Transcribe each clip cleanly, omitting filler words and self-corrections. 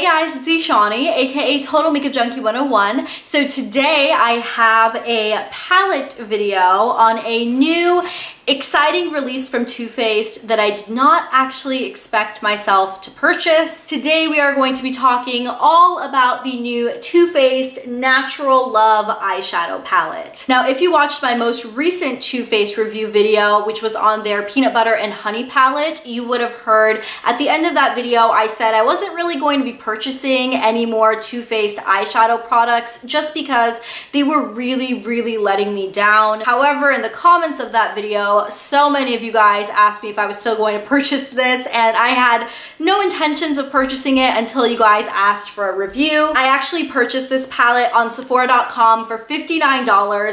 Hey guys, it's Eshani, aka Total Makeup Junkie 101. So today I have a palette video on a new exciting release from Too Faced that I did not actually expect myself to purchase. Today we are going to be talking all about the new Too Faced Natural Love eyeshadow palette. Now, if you watched my most recent Too Faced review video, which was on their peanut butter and honey palette, you would have heard at the end of that video I said I wasn't really going to be purchasing any more Too Faced eyeshadow products just because they were really letting me down. However, in the comments of that video, so many of you guys asked me if I was still going to purchase this, and I had no intentions of purchasing it until you guys asked for a review. I actually purchased this palette on Sephora.com for $59.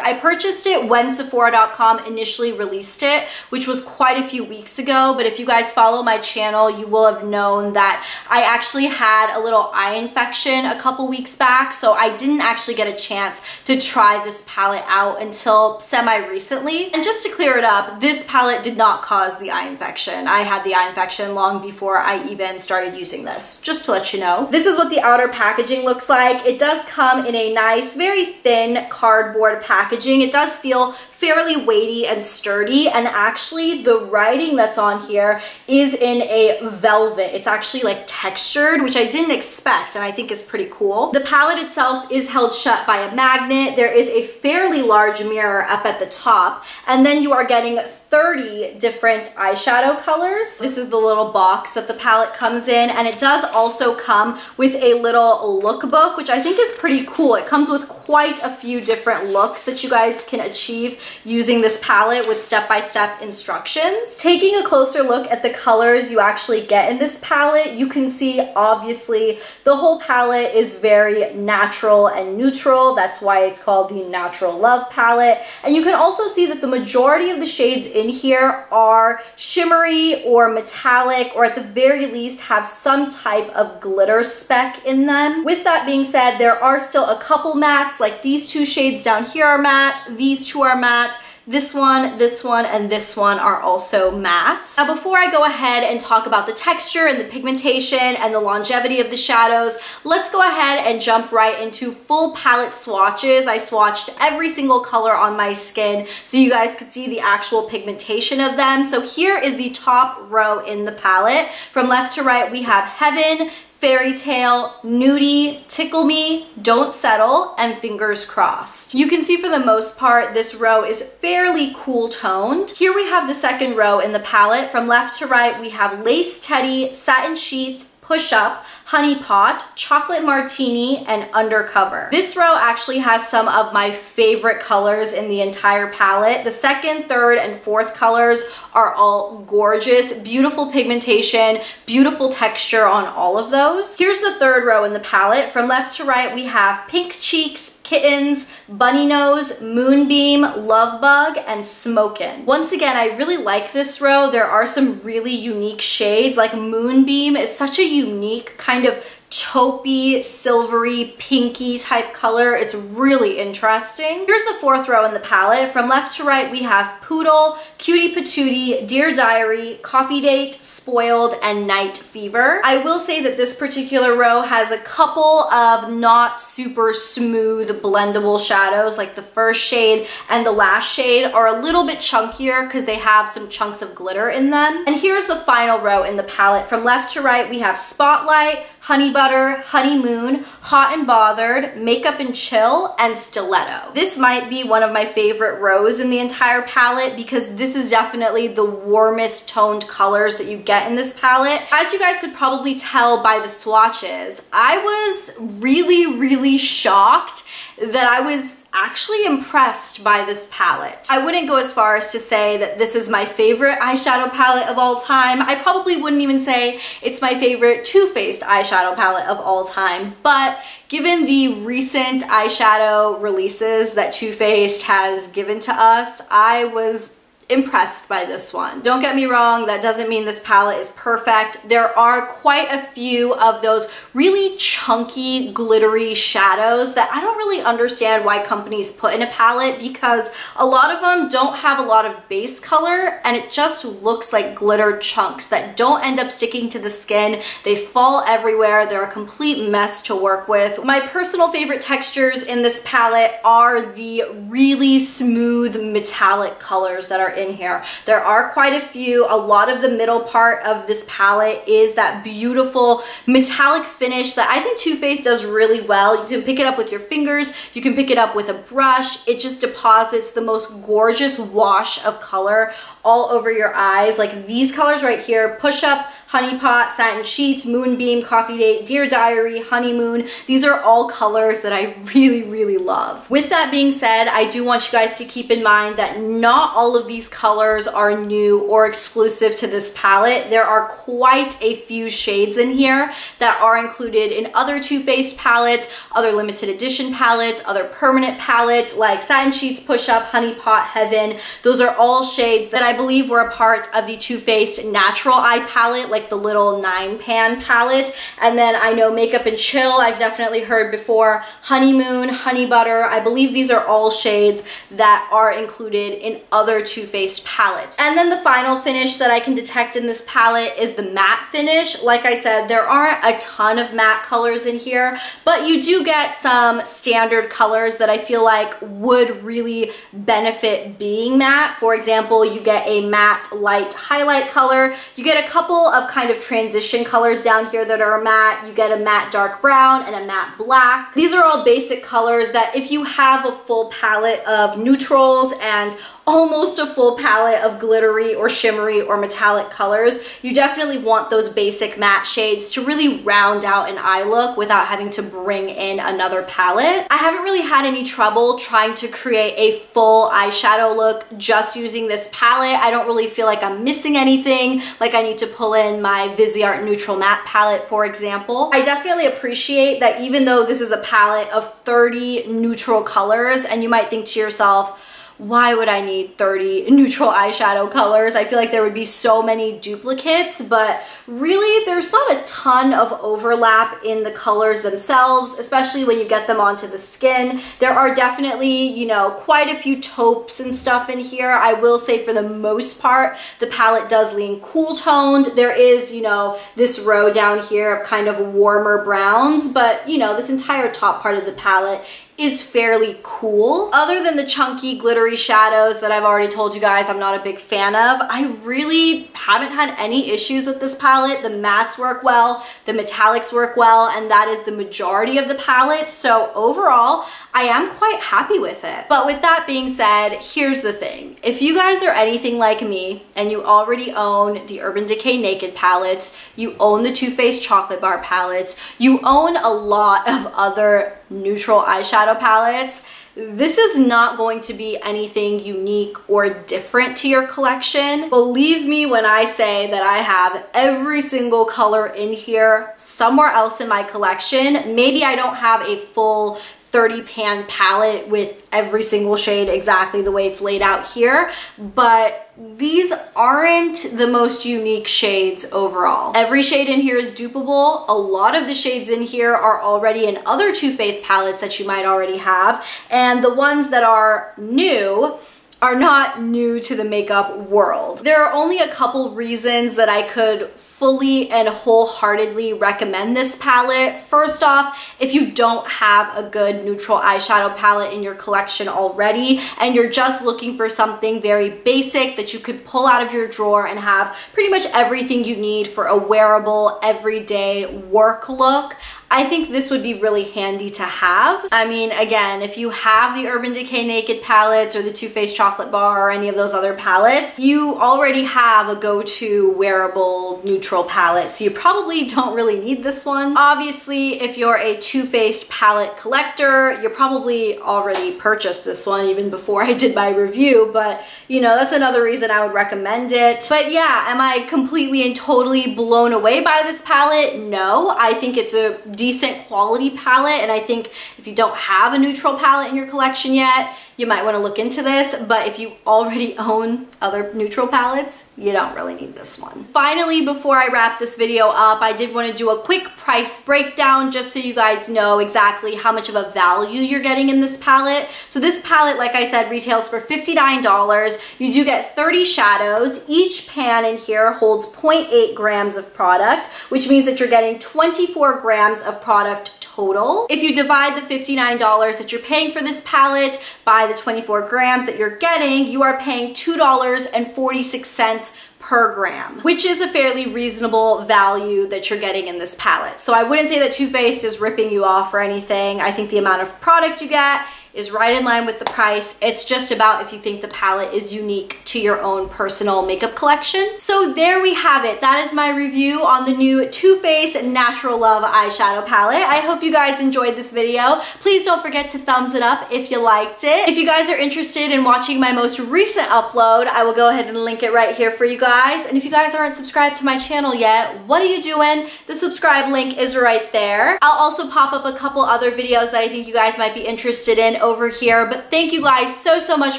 I purchased it when Sephora.com initially released it, which was quite a few weeks ago, but if you guys follow my channel, you will have known that I actually had a little eye infection a couple weeks back, so I didn't actually get a chance to try this palette out until semi-recently. And just to clear it up, this palette did not cause the eye infection. I had the eye infection long before I even started using this, just to let you know. This is what the outer packaging looks like. It does come in a nice, very thin cardboard packaging. It does feel fairly weighty and sturdy, and actually the writing that's on here is in a velvet. It's actually like textured, which I didn't expect and I think is pretty cool. The palette itself is held shut by a magnet. There is a fairly large mirror up at the top, and then you are getting 30 different eyeshadow colors. This is the little box that the palette comes in, and it does also come with a little lookbook, which I think is pretty cool. It comes with quite a few different looks that you guys can achieve using this palette with step-by-step instructions. Taking a closer look at the colors you actually get in this palette, you can see obviously the whole palette is very natural and neutral. That's why it's called the Natural Love palette. And you can also see that the majority of the shades in here are shimmery or metallic, or at the very least have some type of glitter speck in them. With that being said, there are still a couple mattes, like these two shades down here are matte, these two are matte, this one, and this one are also matte. Now, before I go ahead and talk about the texture and the pigmentation and the longevity of the shadows, let's go ahead and jump right into full palette swatches. I swatched every single color on my skin so you guys could see the actual pigmentation of them. So here is the top row in the palette. From left to right, we have Heaven, Fairy Tale, Nudie, Tickle Me, Don't Settle, and Fingers Crossed. You can see for the most part, this row is fairly cool toned. Here we have the second row in the palette. From left to right, we have Lace Teddy, Satin Sheets, Push Up, Honey Pot, Chocolate Martini, and Undercover. This row actually has some of my favorite colors in the entire palette. The second, third, and fourth colors are all gorgeous, beautiful pigmentation, beautiful texture on all of those. Here's the third row in the palette. From left to right, we have Pink Cheeks, Kittens, Bunny Nose, Moonbeam, Love Bug, and Smokin'. Once again, I really like this row. There are some really unique shades, like Moonbeam is such a unique kind of taupey, silvery, pinky type color. It's really interesting. Here's the fourth row in the palette. From left to right, we have Poodle, Cutie Patootie, Dear Diary, Coffee Date, Spoiled, and Night Fever. I will say that this particular row has a couple of not super smooth blendable shadows, like the first shade and the last shade are a little bit chunkier because they have some chunks of glitter in them. And here's the final row in the palette. From left to right, we have Spotlight, Honey Butter, Honeymoon, Hot and Bothered, Makeup and Chill, and Stiletto. This might be one of my favorite rows in the entire palette because this is definitely the warmest toned colors that you get in this palette. As you guys could probably tell by the swatches, I was really shocked that I was actually impressed by this palette. I wouldn't go as far as to say that this is my favorite eyeshadow palette of all time. I probably wouldn't even say it's my favorite Too Faced eyeshadow palette of all time, but given the recent eyeshadow releases that Too Faced has given to us, I was impressed by this one. Don't get me wrong, that doesn't mean this palette is perfect. There are quite a few of those really chunky, glittery shadows that I don't really understand why companies put in a palette, because a lot of them don't have a lot of base color and it just looks like glitter chunks that don't end up sticking to the skin. They fall everywhere. They're a complete mess to work with. My personal favorite textures in this palette are the really smooth metallic colors that are in here. There are quite a few. A lot of the middle part of this palette is that beautiful metallic finish that I think Too Faced does really well. You can pick it up with your fingers, you can pick it up with a brush. It just deposits the most gorgeous wash of color all over your eyes. Like these colors right here, Push Up, Honey Pot, Satin Sheets, Moonbeam, Coffee Date, Dear Diary, Honeymoon. These are all colors that I really, really love. With that being said, I do want you guys to keep in mind that not all of these colors are new or exclusive to this palette. There are quite a few shades in here that are included in other Too Faced palettes, other limited edition palettes, other permanent palettes like Satin Sheets, Push Up, Honey Pot, Heaven. Those are all shades that I believe were a part of the Too Faced Natural Eye palette, like the little 9-pan palette. And then I know Makeup and Chill, I've definitely heard before. Honeymoon, Honey Butter, I believe these are all shades that are included in other Too Faced palettes. And then the final finish that I can detect in this palette is the matte finish. Like I said, there aren't a ton of matte colors in here, but you do get some standard colors that I feel like would really benefit being matte. For example, you get a matte light highlight color. You get a couple of kind of transition colors down here that are matte. You get a matte dark brown and a matte black. These are all basic colors that if you have a full palette of neutrals and almost a full palette of glittery or shimmery or metallic colors, you definitely want those basic matte shades to really round out an eye look without having to bring in another palette. I haven't really had any trouble trying to create a full eyeshadow look just using this palette. I don't really feel like I'm missing anything, like I need to pull in my Viseart Neutral Matte palette, for example. I definitely appreciate that even though this is a palette of 30 neutral colors, and you might think to yourself, why would I need 30 neutral eyeshadow colors? I feel like there would be so many duplicates, but really there's not a ton of overlap in the colors themselves, especially when you get them onto the skin. There are definitely, you know, quite a few taupes and stuff in here. I will say for the most part, the palette does lean cool toned. There is, you know, this row down here of kind of warmer browns, but you know, this entire top part of the palette is fairly cool. Other than the chunky glittery shadows that I've already told you guys I'm not a big fan of, I really haven't had any issues with this palette. The mattes work well, the metallics work well, and that is the majority of the palette. So overall, I am quite happy with it. But with that being said, here's the thing. If you guys are anything like me and you already own the Urban Decay Naked palettes, you own the Too Faced Chocolate Bar palettes, you own a lot of other neutral eyeshadow palettes, this is not going to be anything unique or different to your collection. Believe me when I say that I have every single color in here somewhere else in my collection. Maybe I don't have a full 30-pan palette with every single shade exactly the way it's laid out here, but these aren't the most unique shades overall. Every shade in here is dupable. A lot of the shades in here are already in other Too Faced palettes that you might already have, and the ones that are new are not new to the makeup world. There are only a couple reasons that I could fully and wholeheartedly recommend this palette. First off, if you don't have a good neutral eyeshadow palette in your collection already and you're just looking for something very basic that you could pull out of your drawer and have pretty much everything you need for a wearable everyday work look, I think this would be really handy to have. I mean, again, if you have the Urban Decay Naked palettes or the Too Faced Chocolate Bar or any of those other palettes, you already have a go-to wearable neutral palette, so you probably don't really need this one. Obviously, if you're a Too Faced palette collector, you probably already purchased this one even before I did my review, but you know, that's another reason I would recommend it. But yeah, am I completely and totally blown away by this palette? No, I think it's a decent quality palette, and I think if you don't have a neutral palette in your collection yet, you might want to look into this, but if you already own other neutral palettes, you don't really need this one. Finally, before I wrap this video up, I did want to do a quick price breakdown just so you guys know exactly how much of a value you're getting in this palette. So this palette, like I said, retails for $59. You do get 30 shadows. Each pan in here holds 0.8 grams of product, which means that you're getting 24 grams of product total. If you divide the $59 that you're paying for this palette by the 24 grams that you're getting, you are paying $2.46 per gram, which is a fairly reasonable value that you're getting in this palette. So I wouldn't say that Too Faced is ripping you off or anything. I think the amount of product you get is right in line with the price. It's just about if you think the palette is unique to your own personal makeup collection. So there we have it. That is my review on the new Too Faced Natural Love eyeshadow palette. I hope you guys enjoyed this video. Please don't forget to thumbs it up if you liked it. If you guys are interested in watching my most recent upload, I will go ahead and link it right here for you guys. And if you guys aren't subscribed to my channel yet, what are you doing? The subscribe link is right there. I'll also pop up a couple other videos that I think you guys might be interested in over here. But thank you guys so much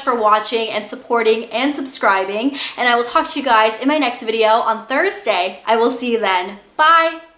for watching and supporting and subscribing, and I will talk to you guys in my next video on Thursday. I will see you then. Bye.